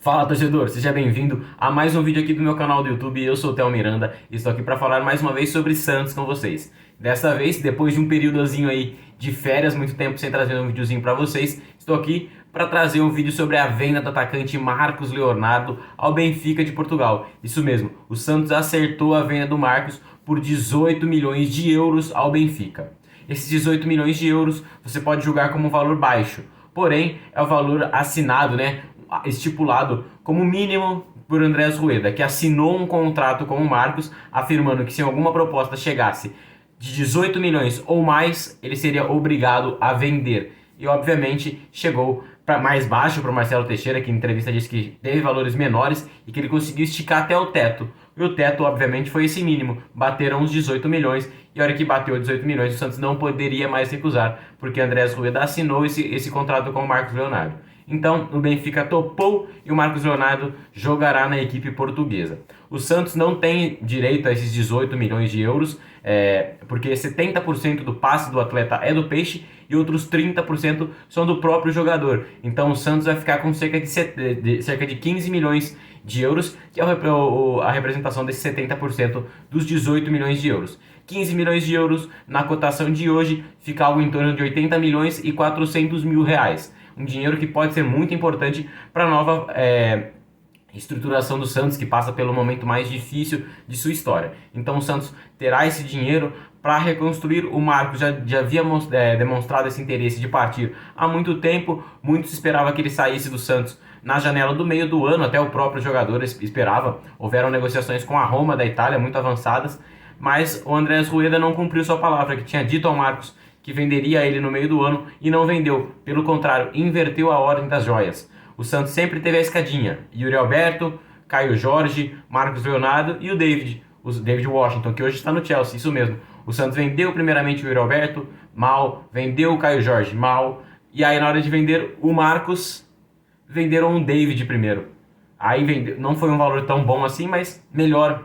Fala, torcedor, seja bem-vindo a mais um vídeo aqui do meu canal do YouTube. Eu sou o Theo Miranda e estou aqui para falar mais uma vez sobre Santos com vocês. Dessa vez, depois de um períodozinho aí de férias, muito tempo sem trazer um videozinho para vocês, estou aqui para trazer um vídeo sobre a venda do atacante Marcos Leonardo ao Benfica de Portugal. Isso mesmo, o Santos acertou a venda do Marcos por 18 milhões de euros ao Benfica. Esses 18 milhões de euros você pode julgar como um valor baixo, porém é o valor assinado, estipulado como mínimo por Andrés Rueda, que assinou um contrato com o Marcos, afirmando que se alguma proposta chegasse de 18 milhões ou mais, ele seria obrigado a vender. E obviamente chegou para mais baixo para o Marcelo Teixeira, que em entrevista disse que teve valores menores e que ele conseguiu esticar até o teto. E o teto, obviamente, foi esse mínimo. Bateram os 18 milhões. E a hora que bateu 18 milhões, o Santos não poderia mais recusar, porque Andrés Rueda assinou esse contrato com o Marcos Leonardo. Então, o Benfica topou e o Marcos Leonardo jogará na equipe portuguesa. O Santos não tem direito a esses 18 milhões de euros, porque 70% do passe do atleta é do Peixe e outros 30% são do próprio jogador. Então, o Santos vai ficar com cerca de 15 milhões de euros, que é a representação desses 70% dos 18 milhões de euros. 15 milhões de euros na cotação de hoje fica algo em torno de 80 milhões e 400 mil reais. Um dinheiro que pode ser muito importante para a nova estruturação do Santos, que passa pelo momento mais difícil de sua história. Então o Santos terá esse dinheiro para reconstruir. O Marcos já havia demonstrado esse interesse de partir há muito tempo. Muito se esperava que ele saísse do Santos na janela do meio do ano, até o próprio jogador esperava. Houveram negociações com a Roma da Itália muito avançadas, mas o Andrés Rueda não cumpriu sua palavra, que tinha dito ao Marcos que venderia ele no meio do ano e não vendeu. Pelo contrário, inverteu a ordem das joias. O Santos sempre teve a escadinha: Yuri Alberto, Caio Jorge, Marcos Leonardo e o David Washington, que hoje está no Chelsea, isso mesmo. O Santos vendeu primeiramente o Yuri Alberto, mal, vendeu o Caio Jorge, mal, e aí na hora de vender o Marcos, venderam o David primeiro. Aí não foi um valor tão bom assim, mas melhor.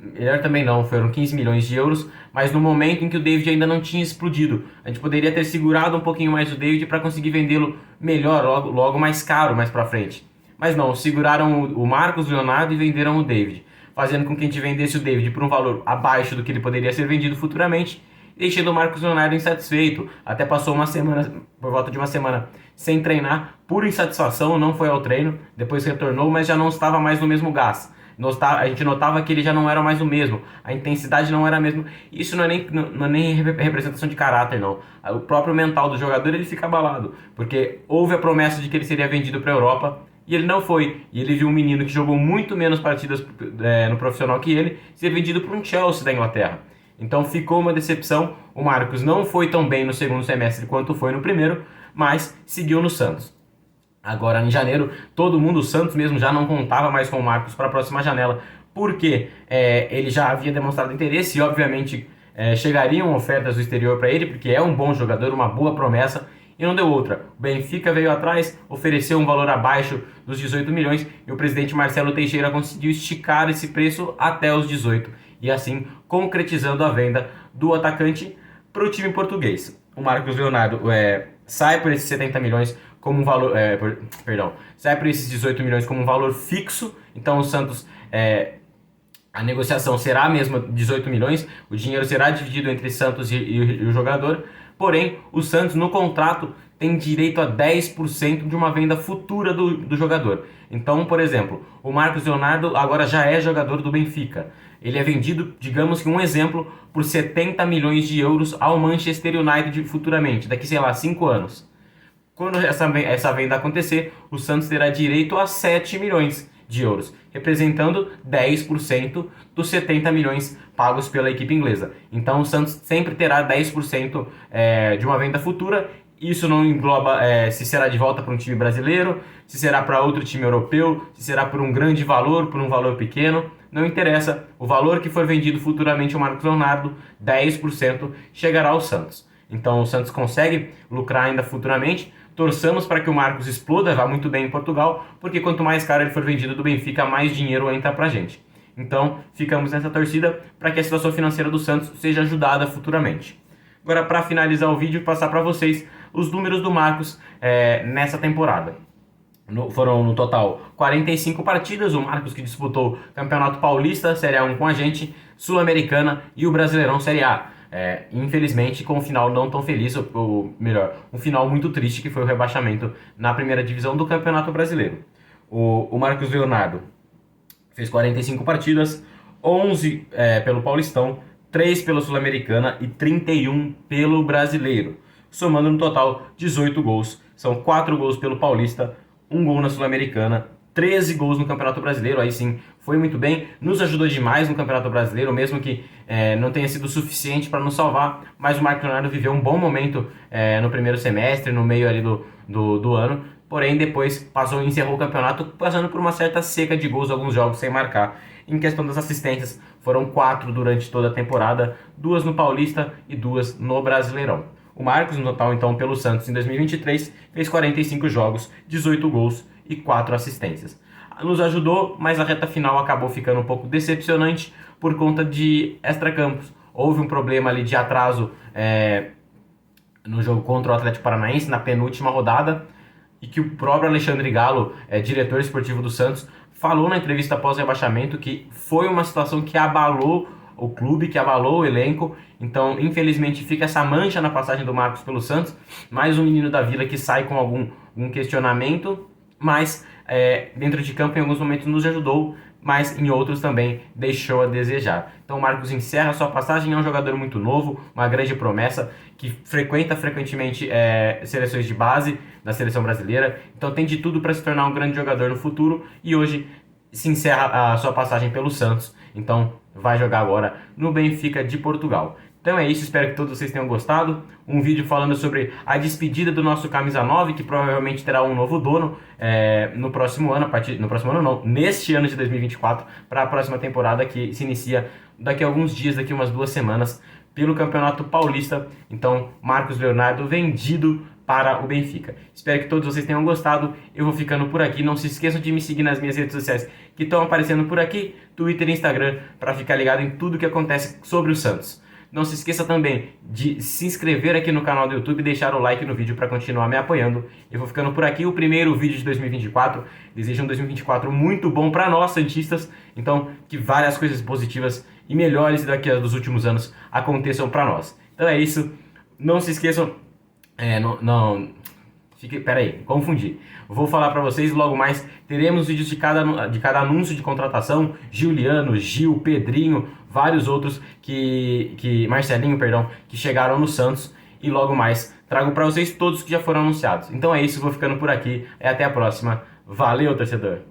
Melhor também não, foram 15 milhões de euros, mas no momento em que o David ainda não tinha explodido. A gente poderia ter segurado um pouquinho mais o David para conseguir vendê-lo melhor, logo mais caro, mais para frente. Mas não, seguraram o Marcos Leonardo e venderam o David, fazendo com que a gente vendesse o David por um valor abaixo do que ele poderia ser vendido futuramente, deixando o Marcos Leonardo insatisfeito. Até passou uma semana, por volta de uma semana, sem treinar, por insatisfação, não foi ao treino, depois retornou, mas já não estava mais no mesmo gás. A gente notava que ele já não era mais o mesmo, a intensidade não era a mesma. Isso não é nem representação de caráter, não. O próprio mental do jogador, ele fica abalado, porque houve a promessa de que ele seria vendido para a Europa e ele não foi. E ele viu um menino que jogou muito menos partidas no profissional que ele ser vendido para um Chelsea da Inglaterra. Então ficou uma decepção. O Marcos não foi tão bem no segundo semestre quanto foi no primeiro, mas seguiu no Santos. Agora em janeiro, o Santos mesmo já não contava mais com o Marcos para a próxima janela, porque ele já havia demonstrado interesse e obviamente chegariam ofertas do exterior para ele, porque é um bom jogador, uma boa promessa, e não deu outra. O Benfica veio atrás, ofereceu um valor abaixo dos 18 milhões e o presidente Marcelo Teixeira conseguiu esticar esse preço até os 18, e assim concretizando a venda do atacante para o time português. O Marcos Leonardo sai por esses 70 milhões como um valor, sai por esses 18 milhões como um valor fixo. Então o Santos, a negociação será a mesma, 18 milhões, o dinheiro será dividido entre Santos e o jogador, porém o Santos no contrato tem direito a 10% de uma venda futura do jogador. Então, por exemplo, o Marcos Leonardo agora já é jogador do Benfica. Ele é vendido, digamos que um exemplo, por 70 milhões de euros ao Manchester United futuramente, daqui, 5 anos. Quando essa venda acontecer, o Santos terá direito a 7 milhões de euros, representando 10% dos 70 milhões pagos pela equipe inglesa. Então o Santos sempre terá 10% de uma venda futura. Isso não engloba se será de volta para um time brasileiro, se será para outro time europeu, se será por um grande valor, por um valor pequeno. Não interessa, o valor que for vendido futuramente ao Marcos Leonardo, 10% chegará ao Santos. Então o Santos consegue lucrar ainda futuramente. Torçamos para que o Marcos exploda, vá muito bem em Portugal, porque quanto mais caro ele for vendido do Benfica, mais dinheiro entra pra gente. Então ficamos nessa torcida para que a situação financeira do Santos seja ajudada futuramente. Agora, para finalizar o vídeo, passar para vocês os números do Marcos nessa temporada. Foram no total 45 partidas, o Marcos que disputou Campeonato Paulista, Série A1 com a gente, Sul-Americana e o Brasileirão Série A. Infelizmente com um final não tão feliz, ou melhor, um final muito triste que foi o rebaixamento na primeira divisão do Campeonato Brasileiro. O Marcos Leonardo fez 45 partidas, 11 pelo Paulistão, 3 pela Sul-Americana e 31 pelo Brasileiro, somando no total 18 gols. São 4 gols pelo Paulista, 1 gol na Sul-Americana, 13 gols no Campeonato Brasileiro, aí sim, foi muito bem, nos ajudou demais no Campeonato Brasileiro, mesmo que não tenha sido suficiente para nos salvar, mas o Marcos Leonardo viveu um bom momento no primeiro semestre, no meio ali do ano, porém depois encerrou o campeonato passando por uma certa seca de gols, alguns jogos sem marcar. Em questão das assistências, foram 4 durante toda a temporada, 2 no Paulista e 2 no Brasileirão. O Marcos, no total, então, pelo Santos em 2023, fez 45 jogos, 18 gols e 4 assistências. Nos ajudou, mas a reta final acabou ficando um pouco decepcionante por conta de extracampos. Houve um problema ali de atraso no jogo contra o Atlético Paranaense, na penúltima rodada, e que o próprio Alexandre Galo, diretor esportivo do Santos, falou na entrevista pós-rebaixamento que foi uma situação que abalou o clube, que abalou o elenco. Então, infelizmente, fica essa mancha na passagem do Marcos pelo Santos. Mais um menino da Vila que sai com algum questionamento, mas dentro de campo em alguns momentos nos ajudou, mas em outros também deixou a desejar. Então o Marcos encerra sua passagem, é um jogador muito novo, uma grande promessa, que frequenta frequentemente seleções de base da seleção brasileira, então tem de tudo para se tornar um grande jogador no futuro, e hoje se encerra a sua passagem pelo Santos, então vai jogar agora no Benfica de Portugal. Então é isso, espero que todos vocês tenham gostado. Um vídeo falando sobre a despedida do nosso camisa 9, que provavelmente terá um novo dono no próximo ano, neste ano de 2024, para a próxima temporada que se inicia daqui a alguns dias, daqui a umas 2 semanas, pelo Campeonato Paulista. Então, Marcos Leonardo vendido para o Benfica. Espero que todos vocês tenham gostado. Eu vou ficando por aqui. Não se esqueçam de me seguir nas minhas redes sociais que estão aparecendo por aqui, Twitter e Instagram, para ficar ligado em tudo que acontece sobre o Santos. Não se esqueça também de se inscrever aqui no canal do YouTube e deixar o like no vídeo para continuar me apoiando. Eu vou ficando por aqui, o primeiro vídeo de 2024. Desejo um 2024 muito bom para nós, santistas. Então, que várias coisas positivas e melhores daqui a dos últimos anos aconteçam para nós. Então é isso. Não se esqueçam... Peraí, confundi. Vou falar para vocês logo mais. Teremos vídeos de cada anúncio de contratação. Juliano, Gil, Pedrinho, vários outros Marcelinho, perdão, que chegaram no Santos. E logo mais trago para vocês todos que já foram anunciados. Então é isso, vou ficando por aqui. Até a próxima. Valeu, torcedor!